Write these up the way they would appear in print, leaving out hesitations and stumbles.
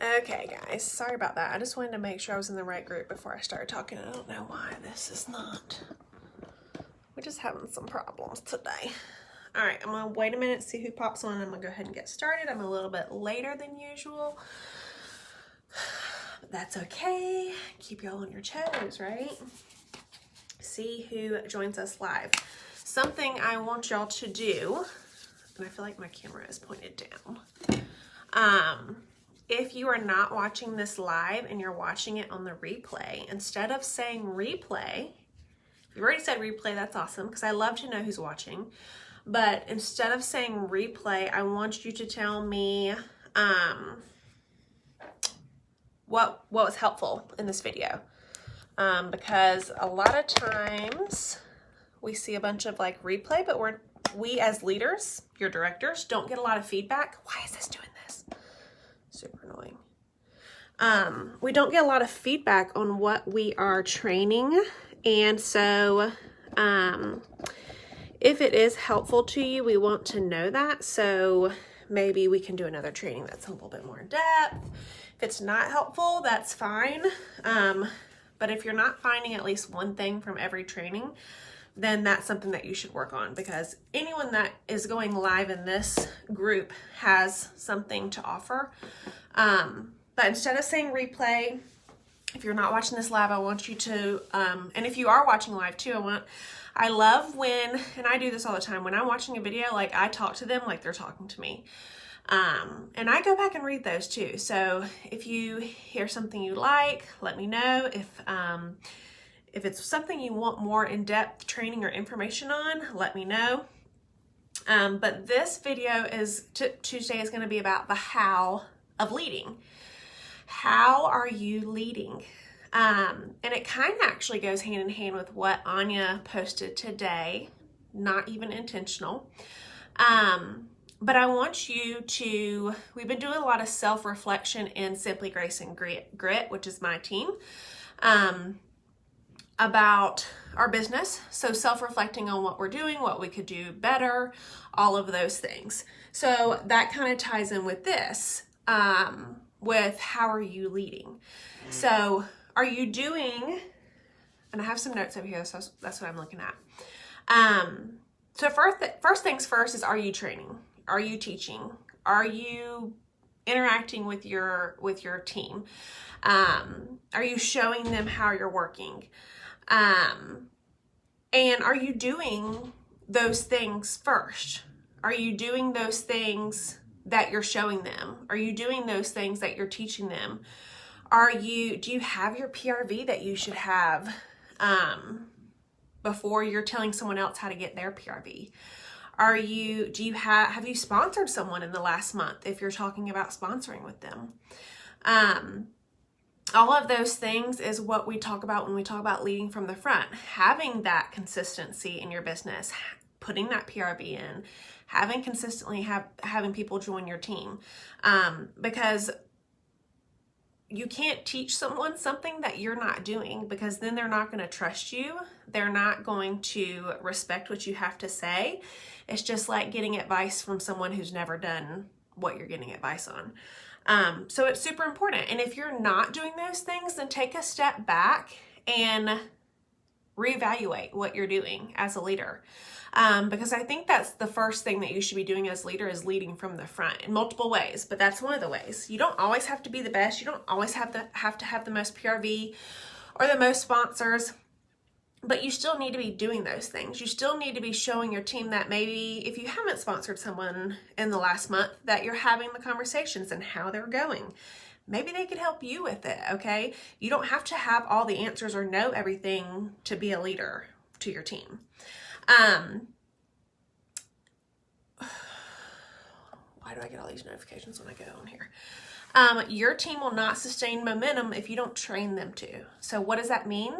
Okay, guys, sorry about that. I just wanted to make sure I was in the right group before I started talking. I don't know why this is not. We're just having some problems today. All right, I'm gonna wait a minute, see who pops on. I'm gonna go ahead and get started. I'm a little bit later than usual, but that's okay. Keep y'all on your toes, right? See who joins us live. Something I want y'all to do, and I feel like my camera is pointed down. If you are not watching this live and you're watching it on the replay, instead of saying replay, if you've already said replay, that's awesome, because I love to know who's watching. But instead of saying replay, I want you to tell me what was helpful in this video. Because a lot of times we see a bunch of like replay, but we as leaders, your directors, don't get a lot of feedback. Why is this doing this? Super annoying. We don't get a lot of feedback on what we are training. And so if it is helpful to you, we want to know that. So maybe we can do another training that's a little bit more in depth. If it's not helpful, that's fine. But if you're not finding at least one thing from every training, then that's something that you should work on, because anyone that is going live in this group has something to offer. But instead of saying replay, if you're not watching this live, I want you to, and if you are watching live too, I love when, and I do this all the time, when I'm watching a video, like I talk to them like they're talking to me. And I go back and read those too. So if you hear something you like, let me know. If it's something you want more in-depth training or information on, let me know. But this video Tuesday is going to be about the how of leading. How are you leading? And it kind of actually goes hand in hand with what Anya posted today, not even intentional. But I want you to, we've been doing a lot of self-reflection in Simply Grace and Grit, which is my team, about our business. So self-reflecting on what we're doing, what we could do better, all of those things. So that kind of ties in with this, with how are you leading? So are you doing, and I have some notes over here, so that's what I'm looking at. So first things first is, are you training? Are you teaching? Are you interacting with your team? Are you showing them how you're working? And are you doing those things first? Are you doing those things that you're showing them? Are you doing those things that you're teaching them? Do you have your PRV that you should have before you're telling someone else how to get their PRV? Have you sponsored someone in the last month if you're talking about sponsoring with them? All of those things is what we talk about when we talk about leading from the front. Having that consistency in your business, putting that PRV in, having consistently having people join your team, because you can't teach someone something that you're not doing, because then they're not going to trust you. They're not going to respect what you have to say. It's just like getting advice from someone who's never done what you're getting advice on. So it's super important. And if you're not doing those things, then take a step back and reevaluate what you're doing as a leader. Because I think that's the first thing that you should be doing as a leader, is leading from the front in multiple ways, but that's one of the ways. You don't always have to be the best. You don't always have to have the most PRV or the most sponsors, but you still need to be doing those things. You still need to be showing your team that maybe if you haven't sponsored someone in the last month, that you're having the conversations and how they're going. Maybe they could help you with it, okay? You don't have to have all the answers or know everything to be a leader to your team. Why do I get all these notifications when I go on here? Your team will not sustain momentum if you don't train them to. So what does that mean?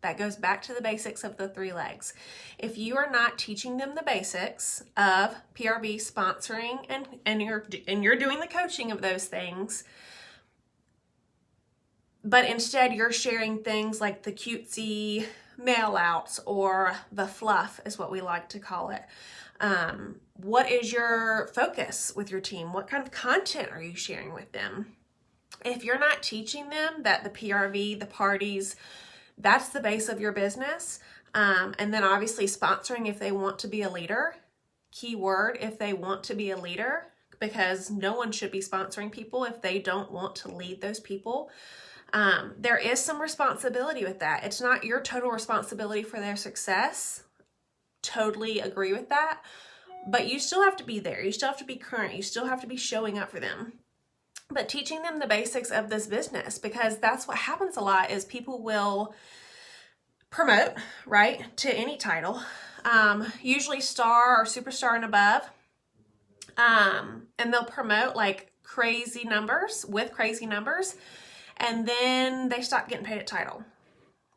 That goes back to the basics of the 3 legs. If you are not teaching them the basics of PRV, sponsoring, and you're doing the coaching of those things, but instead you're sharing things like the cutesy mail outs or the fluff is what we like to call it. What is your focus with your team? What kind of content are you sharing with them? If you're not teaching them that the PRV, the parties, that's the base of your business, and then obviously sponsoring if they want to be a leader, keyword, if they want to be a leader, because no one should be sponsoring people if they don't want to lead those people. There is some responsibility with that. It's not your total responsibility for their success. Totally agree with that. But you still have to be there. You still have to be current. You still have to be showing up for them. But teaching them the basics of this business, because that's what happens a lot is people will promote, right, to any title, usually star or superstar and above, and they'll promote like crazy numbers with crazy numbers, and then they stop getting paid a title.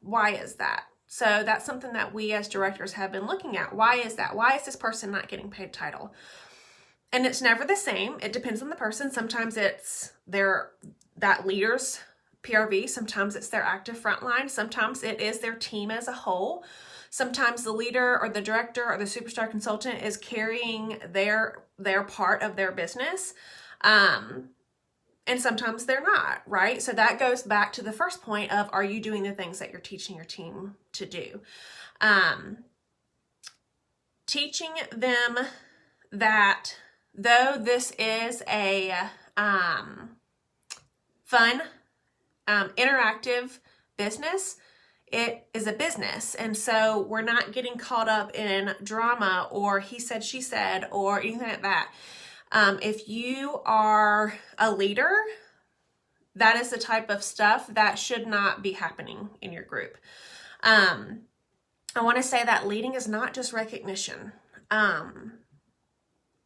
Why is that? So that's something that we as directors have been looking at. Why is that? Why is this person not getting paid title? And it's never the same. It depends on the person. Sometimes it's that leader's PRV. Sometimes it's their active frontline. Sometimes it is their team as a whole. Sometimes the leader or the director or the superstar consultant is carrying their part of their business. And sometimes they're not, right? So that goes back to the first point of, are you doing the things that you're teaching your team to do? Teaching them that though this is a fun, interactive business, it is a business. And so we're not getting caught up in drama or he said, she said, or anything like that. If you are a leader, that is the type of stuff that should not be happening in your group. I want to say that leading is not just recognition.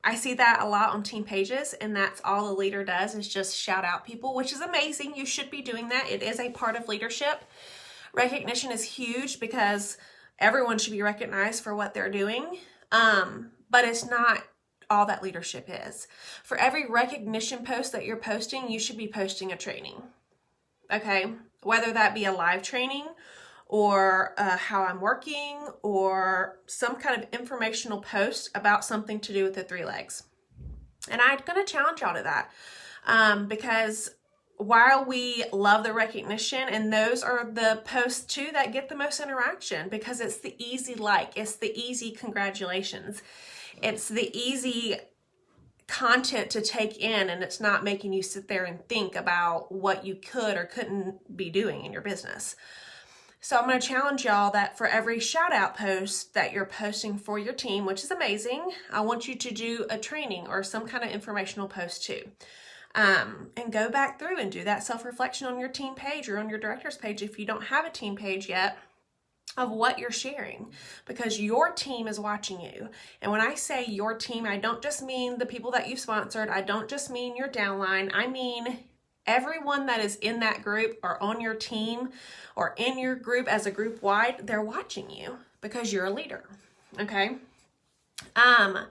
I see that a lot on team pages, and that's all the leader does is just shout out people, which is amazing. You should be doing that. It is a part of leadership. Recognition is huge because everyone should be recognized for what they're doing. But it's not all that leadership is. For every recognition post that you're posting, you should be posting a training. Okay? Whether that be a live training or how I'm working or some kind of informational post about something to do with the 3 legs. And I'm going to challenge y'all to that because while we love the recognition, and those are the posts too that get the most interaction because it's the easy like, it's the easy congratulations. It's the easy content to take in, and it's not making you sit there and think about what you could or couldn't be doing in your business. So I'm going to challenge y'all that for every shout out post that you're posting for your team, which is amazing, I want you to do a training or some kind of informational post too. And go back through and do that self-reflection on your team page or on your director's page if you don't have a team page yet, of what you're sharing, because your team is watching you. And when I say your team, I don't just mean the people that you've sponsored. I don't just mean your downline. I mean everyone that is in that group or on your team or in your group as a group wide, they're watching you because you're a leader. Okay. And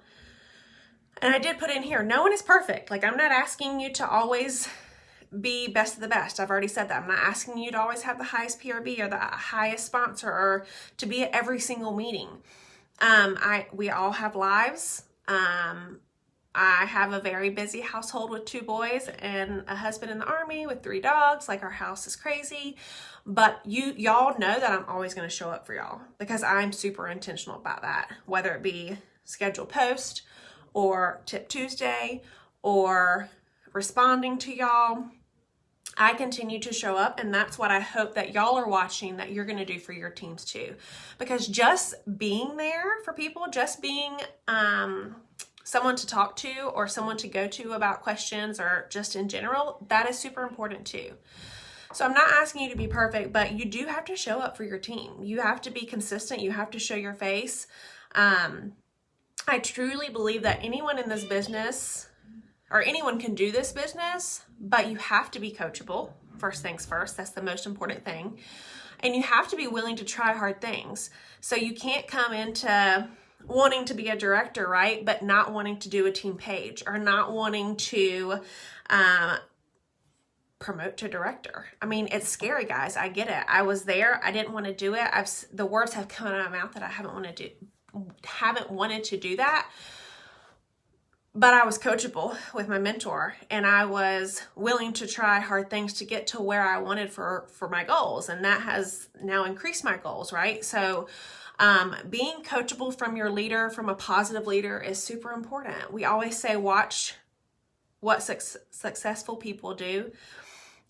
I did put in here, no one is perfect. Like, I'm not asking you to always be best of the best. I've already said that. I'm not asking you to always have the highest PRV or the highest sponsor or to be at every single meeting. We all have lives. I have a very busy household with 2 boys and a husband in the Army with 3 dogs. Like, our house is crazy, but y'all know that I'm always going to show up for y'all because I'm super intentional about that, whether it be scheduled post or Tip Tuesday or responding to y'all. I continue to show up, and that's what I hope that y'all are watching that you're going to do for your teams too. Because just being there for people, just being someone to talk to or someone to go to about questions or just in general, that is super important too. So I'm not asking you to be perfect, but you do have to show up for your team. You have to be consistent. You have to show your face. I truly believe that anyone in this business or anyone can do this business, but you have to be coachable. First things first, that's the most important thing. And you have to be willing to try hard things. So you can't come into wanting to be a director, right? But not wanting to do a team page or not wanting to promote to director. I mean, it's scary, guys. I get it. I was there. I didn't want to do it. The words have come out of my mouth that I haven't wanted to do that. but I was coachable with my mentor, and I was willing to try hard things to get to where I wanted for my goals. And that has now increased my goals, right? So being coachable from your leader, from a positive leader, is super important. We always say, watch what successful people do.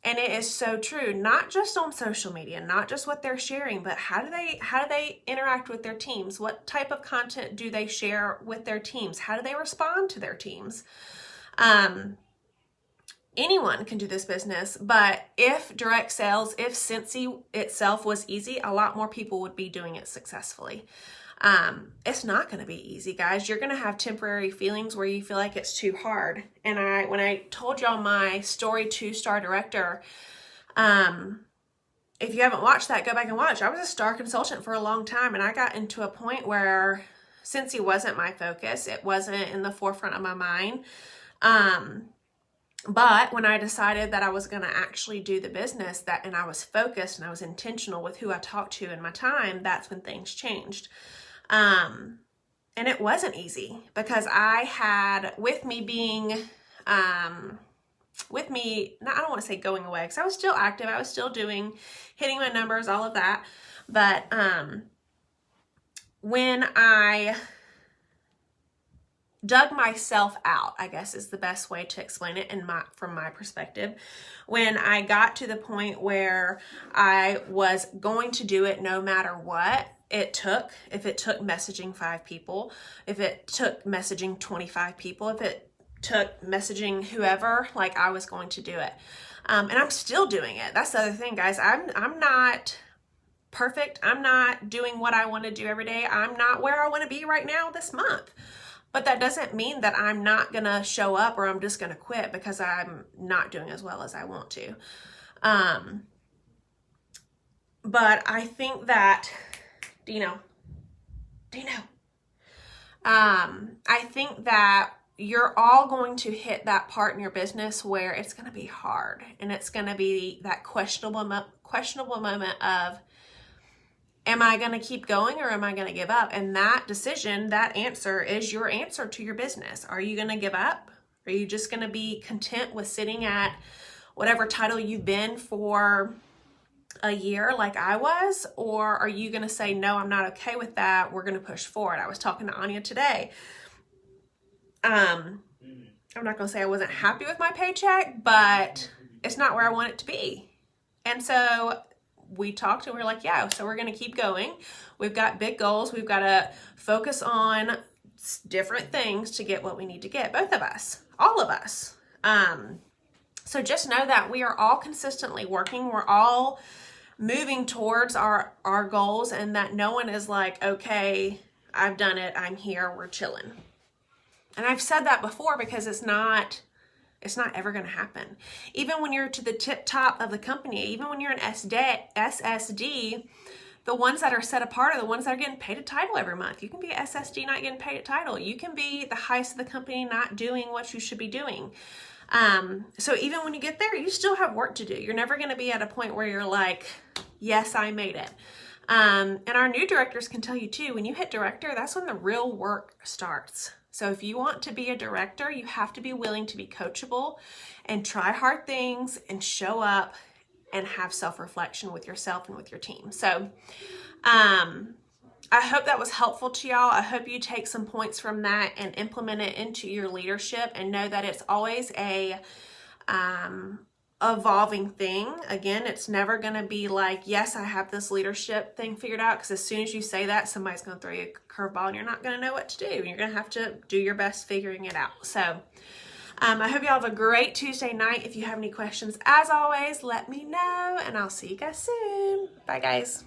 And it is so true, not just on social media, not just what they're sharing, but how do they interact with their teams? What type of content do they share with their teams? How do they respond to their teams? Anyone can do this business, but if direct sales, if Scentsy itself was easy, a lot more people would be doing it successfully. It's not going to be easy, guys. You're going to have temporary feelings where you feel like it's too hard. And when I told y'all my story 2-star director, if you haven't watched that, go back and watch. I was a star consultant for a long time, and I got into a point where Scentsy wasn't my focus. It wasn't in the forefront of my mind. But when I decided that I was going to actually do the business, and I was focused and I was intentional with who I talked to in my time, that's when things changed. And it wasn't easy, because I had, with me being, I don't want to say going away, because I was still active. I was still hitting my numbers, all of that. But when I dug myself out, I guess is the best way to explain it from my perspective. When I got to the point where I was going to do it no matter what it took, if it took messaging 5 people, if it took messaging 25 people, if it took messaging whoever, like, I was going to do it. And I'm still doing it. That's the other thing, guys. I'm not perfect. I'm not doing what I want to do every day. I'm not where I want to be right now this month. But that doesn't mean that I'm not going to show up, or I'm just going to quit because I'm not doing as well as I want to. But I think that, Dino, I think that you're all going to hit that part in your business where it's going to be hard, and it's going to be that questionable moment of, am I going to keep going, or am I going to give up? And that decision, that answer, is your answer to your business. Are you going to give up? Are you just going to be content with sitting at whatever title you've been for a year like I was? Or are you going to say, no, I'm not okay with that. We're going to push forward. I was talking to Anya today. I'm not going to say I wasn't happy with my paycheck, but it's not where I want it to be. And so we talked, and we were like, yeah, so we're going to keep going. We've got big goals. We've got to focus on different things to get what we need to get. Both of us, all of us. So just know that we are all consistently working. We're all moving towards our goals, and that no one is like, okay, I've done it. I'm here. We're chilling. And I've said that before, because it's not ever going to happen. Even when you're to the tip top of the company, even when you're an SSD, the ones that are set apart are the ones that are getting paid a title every month. You can be an SSD not getting paid a title. You can be the highest of the company not doing what you should be doing. So even when you get there, you still have work to do. You're never going to be at a point where you're like, yes, I made it. And our new directors can tell you too, when you hit director, that's when the real work starts. So if you want to be a director, you have to be willing to be coachable and try hard things and show up and have self-reflection with yourself and with your team. So I hope that was helpful to y'all. I hope you take some points from that and implement it into your leadership, and know that it's always a evolving thing. Again, it's never going to be like, yes, I have this leadership thing figured out, because as soon as you say that, somebody's going to throw you a curveball and you're not going to know what to do. And you're going to have to do your best figuring it out. So I hope y'all have a great Tuesday night. If you have any questions, as always, let me know, and I'll see you guys soon. Bye, guys.